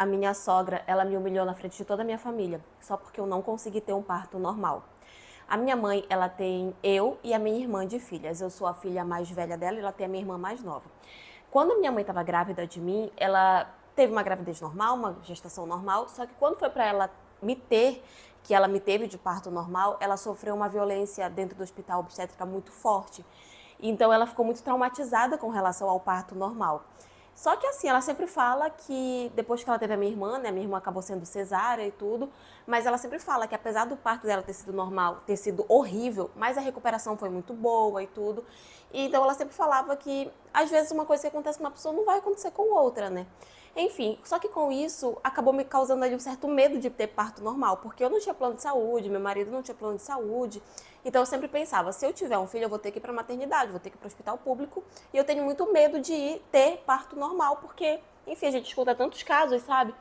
A minha sogra, ela me humilhou na frente de toda a minha família, só porque eu não consegui ter um parto normal. A minha mãe, ela tem eu e a minha irmã de filhas. Eu sou a filha mais velha dela e ela tem a minha irmã mais nova. Quando a minha mãe estava grávida de mim, ela teve uma gravidez normal, uma gestação normal, só que quando foi para ela me ter, que ela me teve de parto normal, ela sofreu uma violência dentro do hospital obstétrica muito forte. Então ela ficou muito traumatizada com relação ao parto normal. Só que assim, ela sempre fala que depois que ela teve a minha irmã, né, minha irmã acabou sendo cesárea e tudo, mas ela sempre fala que apesar do parto dela ter sido normal, ter sido horrível, mas a recuperação foi muito boa e tudo. E então ela sempre falava que às vezes uma coisa que acontece com uma pessoa não vai acontecer com outra, né? Enfim, só que com isso acabou me causando ali um certo medo de ter parto normal, porque eu não tinha plano de saúde, meu marido não tinha plano de saúde. Então eu sempre pensava, se eu tiver um filho, eu vou ter que ir para a maternidade, vou ter que ir para o hospital público, e eu tenho muito medo de ir ter parto normal, porque, enfim, a gente escuta tantos casos, sabe?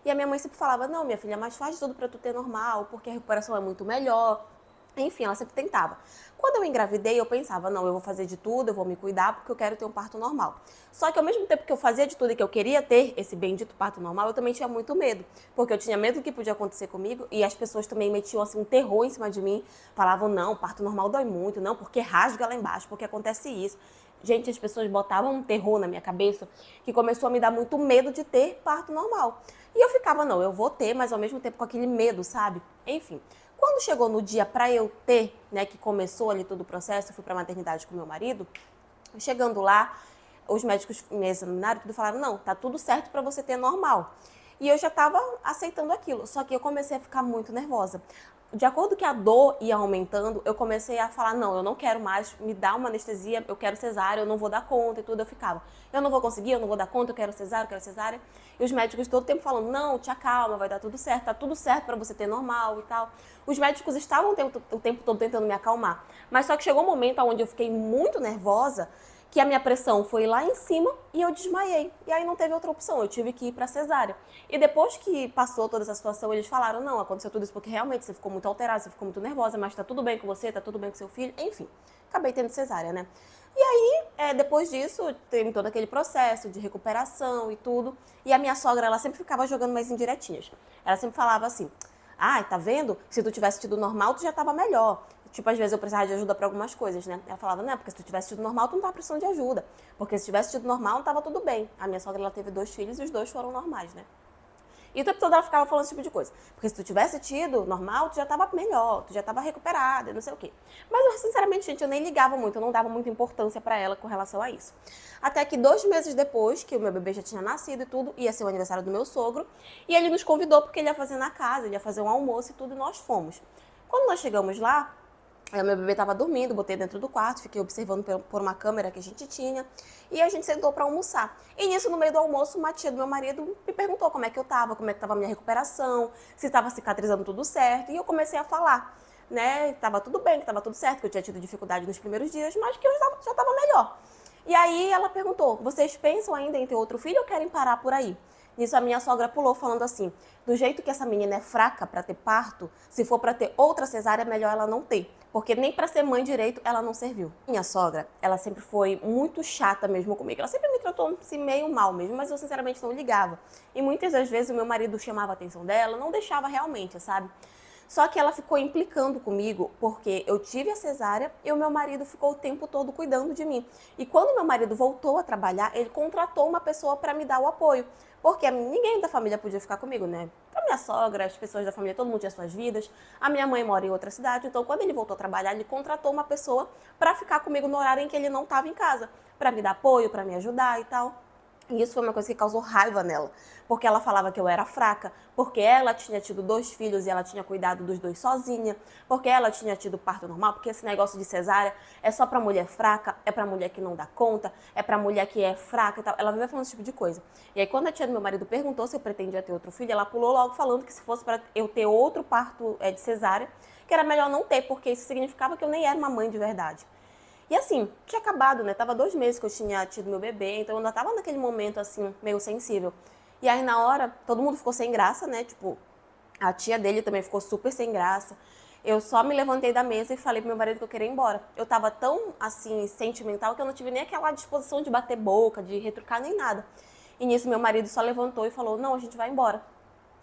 E a minha mãe sempre falava, não, minha filha, mas faz tudo para tu ter normal, porque a recuperação é muito melhor. Enfim, ela sempre tentava. Quando eu engravidei, eu pensava, não, eu vou fazer de tudo, eu vou me cuidar, porque eu quero ter um parto normal. Só que ao mesmo tempo que eu fazia de tudo e que eu queria ter esse bendito parto normal, eu também tinha muito medo. Porque eu tinha medo do que podia acontecer comigo e as pessoas também metiam assim um terror em cima de mim. Falavam, não, parto normal dói muito, não, porque rasga lá embaixo, porque acontece isso. Gente, as pessoas botavam um terror na minha cabeça que começou a me dar muito medo de ter parto normal. E eu ficava, não, eu vou ter, mas ao mesmo tempo com aquele medo, sabe? Enfim. Quando chegou no dia para eu ter, né, que começou ali todo o processo, eu fui para a maternidade com meu marido, chegando lá, os médicos me examinaram e falaram, não, tá tudo certo para você ter normal. E eu já estava aceitando aquilo, só que eu comecei a ficar muito nervosa. De acordo que a dor ia aumentando, eu comecei a falar, não, eu não quero mais, me dá uma anestesia, eu quero cesárea, eu não vou dar conta e tudo. Eu ficava, eu não vou conseguir, eu não vou dar conta, eu quero cesárea, eu quero cesárea. E os médicos todo o tempo falando, não, te acalma, vai dar tudo certo, tá tudo certo para você ter normal e tal. Os médicos estavam o tempo todo tentando me acalmar. Mas só que chegou um momento onde eu fiquei muito nervosa, que a minha pressão foi lá em cima e eu desmaiei. E aí não teve outra opção, eu tive que ir para cesárea. E depois que passou toda essa situação, eles falaram, não, aconteceu tudo isso porque realmente você ficou muito alterada, você ficou muito nervosa, mas tá tudo bem com você, tá tudo bem com seu filho, enfim. Acabei tendo cesárea, né? E aí, depois disso, teve todo aquele processo de recuperação e tudo. E a minha sogra, ela sempre ficava jogando mais indiretinhas. Ela sempre falava assim, ai, tá vendo? Se tu tivesse tido normal, tu já tava melhor. Tipo, às vezes eu precisava de ajuda pra algumas coisas, né? Ela falava, não, porque se tu tivesse tido normal, tu não tava precisando de ajuda. Porque se tivesse tido normal, não tava tudo bem. A minha sogra, ela teve 2 filhos e os 2 foram normais, né? E o tempo todo ela ficava falando esse tipo de coisa. Porque se tu tivesse tido normal, tu já tava melhor, tu já tava recuperada, não sei o quê. Mas, eu, sinceramente, gente, eu nem ligava muito, eu não dava muita importância pra ela com relação a isso. Até que 2 meses depois, que o meu bebê já tinha nascido e tudo, ia ser o aniversário do meu sogro, e ele nos convidou porque ele ia fazer na casa, ele ia fazer um almoço e tudo, e nós fomos. Quando nós chegamos lá, aí o meu bebê estava dormindo, botei dentro do quarto, fiquei observando por uma câmera que a gente tinha. E a gente sentou para almoçar. E nisso, no meio do almoço, uma tia do meu marido me perguntou como é que eu estava, como é que estava a minha recuperação, se estava cicatrizando tudo certo. E eu comecei a falar, né? Tava tudo bem, que tava tudo certo, que eu tinha tido dificuldade nos primeiros dias, mas que eu já estava melhor. E aí ela perguntou, vocês pensam ainda em ter outro filho ou querem parar por aí? Nisso a minha sogra pulou falando assim, do jeito que essa menina é fraca para ter parto, se for para ter outra cesárea, é melhor ela não ter, porque nem para ser mãe direito ela não serviu. Minha sogra, ela sempre foi muito chata mesmo comigo, ela sempre me tratou assim, meio mal mesmo, mas eu sinceramente não ligava. E muitas das vezes o meu marido chamava a atenção dela, não deixava realmente, sabe? Só que ela ficou implicando comigo porque eu tive a cesárea e o meu marido ficou o tempo todo cuidando de mim. E quando meu marido voltou a trabalhar, ele contratou uma pessoa para me dar o apoio. Porque ninguém da família podia ficar comigo, né? A minha sogra, as pessoas da família, todo mundo tinha suas vidas. A minha mãe mora em outra cidade, então quando ele voltou a trabalhar, ele contratou uma pessoa para ficar comigo no horário em que ele não estava em casa, para me dar apoio, para me ajudar e tal. E isso foi uma coisa que causou raiva nela, porque ela falava que eu era fraca, porque ela tinha tido 2 filhos e ela tinha cuidado dos 2 sozinha, porque ela tinha tido parto normal, porque esse negócio de cesárea é só pra mulher fraca, é pra mulher que não dá conta, é pra mulher que é fraca e tal. Ela vivia falando esse tipo de coisa. E aí quando a tia do meu marido perguntou se eu pretendia ter outro filho, ela pulou logo falando que se fosse pra eu ter outro parto de cesárea, que era melhor não ter, porque isso significava que eu nem era uma mãe de verdade. E assim, tinha acabado, né? Tava 2 meses que eu tinha tido meu bebê, então eu ainda tava naquele momento, assim, meio sensível. E aí, na hora, todo mundo ficou sem graça, né? Tipo, a tia dele também ficou super sem graça. Eu só me levantei da mesa e falei pro meu marido que eu queria ir embora. Eu tava tão, assim, sentimental que eu não tive nem aquela disposição de bater boca, de retrucar, nem nada. E nisso meu marido só levantou e falou, não, a gente vai embora.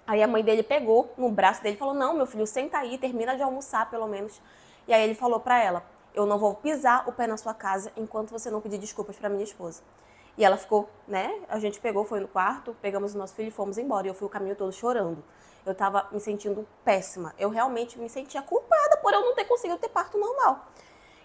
Aí a mãe dele pegou no braço dele e falou, não, meu filho, senta aí, termina de almoçar pelo menos. E aí ele falou pra ela, eu não vou pisar o pé na sua casa enquanto você não pedir desculpas pra minha esposa. E ela ficou, né? A gente pegou, foi no quarto, pegamos o nosso filho e fomos embora. E eu fui o caminho todo chorando. Eu tava me sentindo péssima. Eu realmente me sentia culpada por eu não ter conseguido ter parto normal.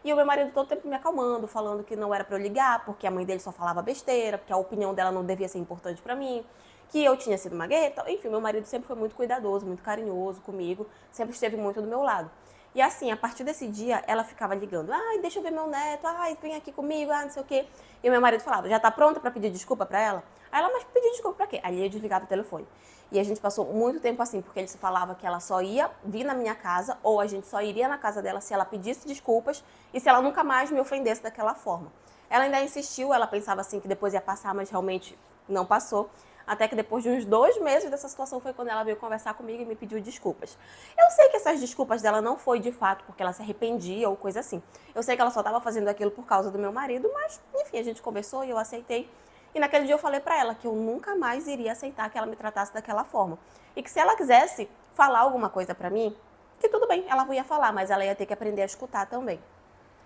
E o meu marido todo tempo me acalmando, falando que não era pra eu ligar, porque a mãe dele só falava besteira, porque a opinião dela não devia ser importante pra mim, que eu tinha sido uma guerreira. Enfim, meu marido sempre foi muito cuidadoso, muito carinhoso comigo, sempre esteve muito do meu lado. E assim, a partir desse dia, ela ficava ligando. Ai, deixa eu ver meu neto. Ai, vem aqui comigo. Ah, não sei o quê. E o meu marido falava, já tá pronta pra pedir desculpa pra ela? Aí ela, mas pedir desculpa pra quê? Aí ele desligava o telefone. E a gente passou muito tempo assim, porque ele se falava que ela só ia vir na minha casa, ou a gente só iria na casa dela se ela pedisse desculpas e se ela nunca mais me ofendesse daquela forma. Ela ainda insistiu, ela pensava assim que depois ia passar, mas realmente não passou. Até que depois de uns 2 meses dessa situação foi quando ela veio conversar comigo e me pediu desculpas. Eu sei que essas desculpas dela não foi de fato porque ela se arrependia ou coisa assim. Eu sei que ela só estava fazendo aquilo por causa do meu marido, mas enfim, a gente conversou e eu aceitei. E naquele dia eu falei pra ela que eu nunca mais iria aceitar que ela me tratasse daquela forma. E que se ela quisesse falar alguma coisa pra mim, que tudo bem, ela ia falar, mas ela ia ter que aprender a escutar também.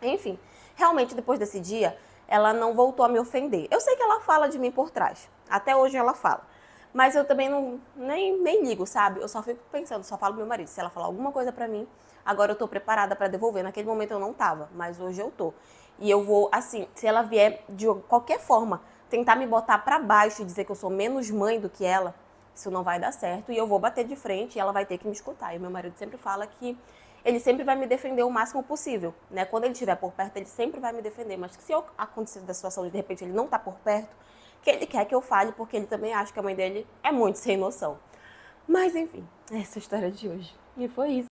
Enfim, realmente depois desse dia, ela não voltou a me ofender. Eu sei que ela fala de mim por trás. Até hoje ela fala. Mas eu também nem ligo, sabe? Eu só fico pensando, só falo pro meu marido. Se ela falar alguma coisa pra mim, agora eu tô preparada pra devolver. Naquele momento eu não tava, mas hoje eu tô. E eu vou, assim, se ela vier de qualquer forma tentar me botar pra baixo e dizer que eu sou menos mãe do que ela, isso não vai dar certo. E eu vou bater de frente e ela vai ter que me escutar. E meu marido sempre fala que ele sempre vai me defender o máximo possível, né? Quando ele estiver por perto, ele sempre vai me defender. Mas se eu acontecer da situação de repente ele não tá por perto, que ele quer que eu fale, porque ele também acha que a mãe dele é muito sem noção. Mas enfim, essa é a história de hoje. E foi isso.